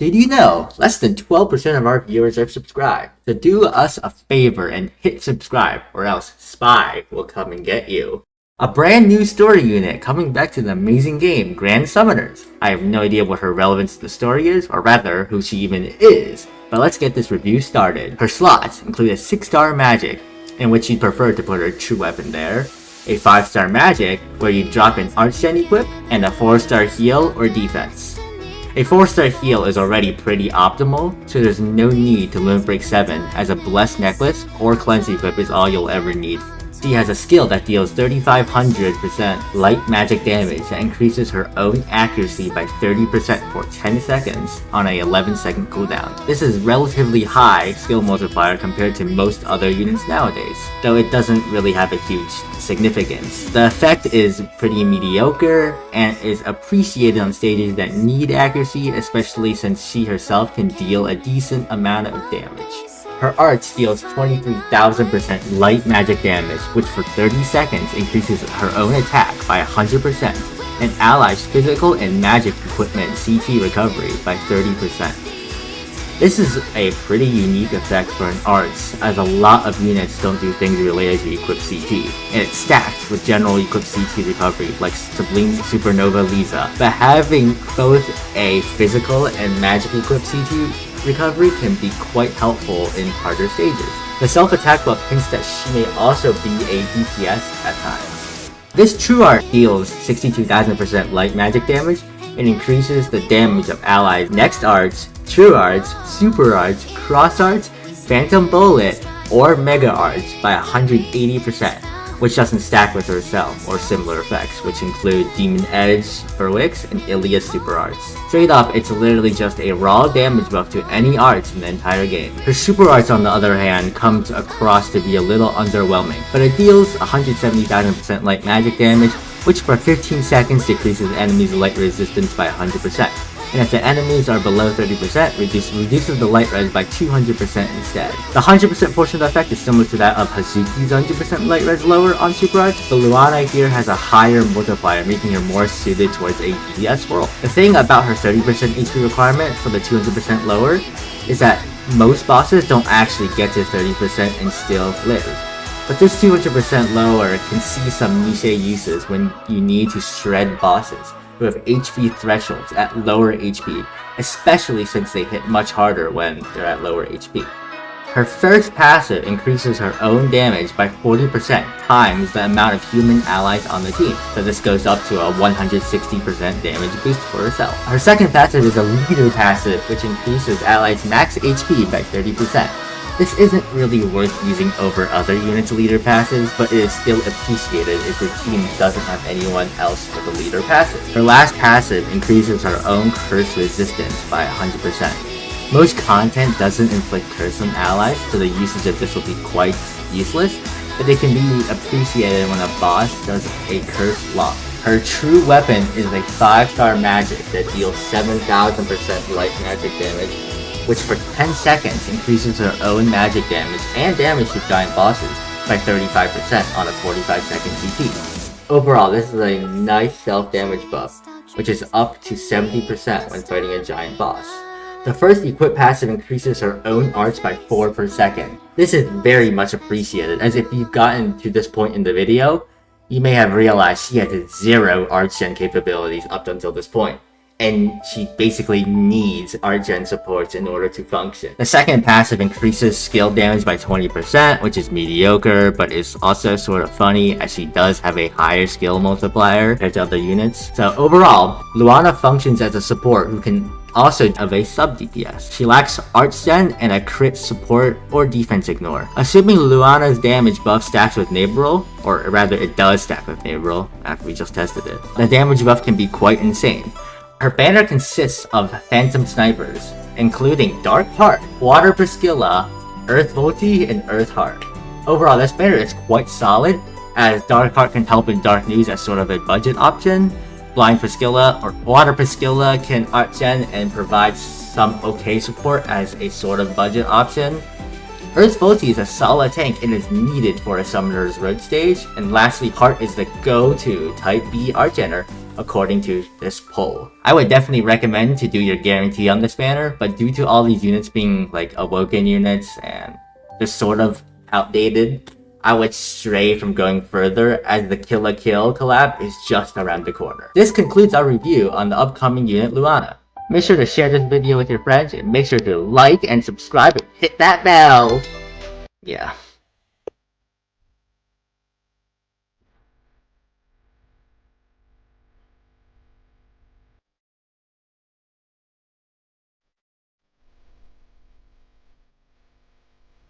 Did you know less than 12% of our viewers are subscribed? So do us a favor and hit subscribe, or else Spy will come and get you. A brand new story unit coming back to the amazing game Grand Summoners. I have no idea what her relevance to the story is, or rather, who she even is. But let's get this review started. Her slots include a 6-star magic, in which you'd prefer to put her true weapon there, a 5-star magic, where you drop an Arch-Gen equip, and a 4-star heal or defense. A 4-star heal is already pretty optimal, so there's no need to Limit Break 7, as a Blessed Necklace or Cleanse equip is all you'll ever need. She has a skill that deals 3500% light magic damage that increases her own accuracy by 30% for 10 seconds on a 11-second cooldown. This is relatively high skill multiplier compared to most other units nowadays, though it doesn't really have a huge significance. The effect is pretty mediocre and is appreciated on stages that need accuracy, especially since she herself can deal a decent amount of damage. Her art deals 23,000% light magic damage, which for 30 seconds increases her own attack by 100%, and allies' physical and magic equipment CT recovery by 30%. This is a pretty unique effect for an arts, as a lot of units don't do things related to equip CT, and it's stacked with general equip CT recovery like Sublime Supernova Lisa, but having both a physical and magic equip CT recovery can be quite helpful in harder stages. The self-attack buff hints that she may also be a DPS at times. This true art deals 62,000% light magic damage and increases the damage of allies' next arts, true arts, super arts, cross arts, phantom bullet, or mega arts by 180%, which doesn't stack with herself or similar effects, which include Demon Edge, Berwick's, and Ilia's super arts. Straight up, it's literally just a raw damage buff to any arts in the entire game. Her super arts, on the other hand, comes across to be a little underwhelming, but it deals 170,000% light magic damage, which for 15 seconds decreases enemies' light resistance by 100%. And if the enemies are below 30%, reduces the light res by 200% instead. The 100% portion of the effect is similar to that of Hazuki's 100% light res lower on Super Arts, but Luana here has a higher multiplier, making her more suited towards a DPS role. The thing about her 30% HP requirement for the 200% lower is that most bosses don't actually get to 30% and still live. But this 200% lower can see some niche uses when you need to shred bosses who have HP thresholds at lower HP, especially since they hit much harder when they're at lower HP. Her first passive increases her own damage by 40% times the amount of human allies on the team, so this goes up to a 160% damage boost for herself. Her second passive is a leader passive, which increases allies' max HP by 30%. This isn't really worth using over other units' leader passives, but it is still appreciated if your team doesn't have anyone else with a leader passive. Her last passive increases her own curse resistance by 100%. Most content doesn't inflict curse on allies, so the usage of this will be quite useless, but they can be appreciated when a boss does a curse lock. Her true weapon is a 5-star magic that deals 7,000% light magic damage, which for 10 seconds increases her own magic damage and damage to giant bosses by 35% on a 45-second CT. Overall, this is a nice self-damage buff, which is up to 70% when fighting a giant boss. The first equip passive increases her own arts by 4 per second. This is very much appreciated, as if you've gotten to this point in the video, you may have realized she had 0 Arch-Gen capabilities up until this point, and she basically needs Arch-Gen supports in order to function. The second passive increases skill damage by 20%, which is mediocre, but is also sort of funny as she does have a higher skill multiplier compared to other units. So overall, Luana functions as a support who can also have a sub DPS. She lacks Arch-Gen and a crit support or defense ignore. Assuming Luana's damage buff stacks with Neighborroll, or rather it does stack with Neighborroll after we just tested it, the damage buff can be quite insane. Her banner consists of Phantom Snipers, including Dark Heart, Water Priscilla, Earth Volti, and Earth Heart. Overall, this banner is quite solid, as Dark Heart can help in Dark News as sort of a budget option. Blind Priscilla or Water Priscilla can Arch-Gen and provide some okay support as a sort of budget option. Earth Volti is a solid tank and is needed for a Summoner's Road stage. And lastly, Heart is the go-to Type B Arch-Genner according to this poll. I would definitely recommend to do your guarantee on this banner, but due to all these units being like awoken units and they're sort of outdated, I would stray from going further as the Kill la Kill collab is just around the corner. This concludes our review on the upcoming unit Luana. Make sure to share this video with your friends and make sure to like and subscribe and hit that bell. Yeah.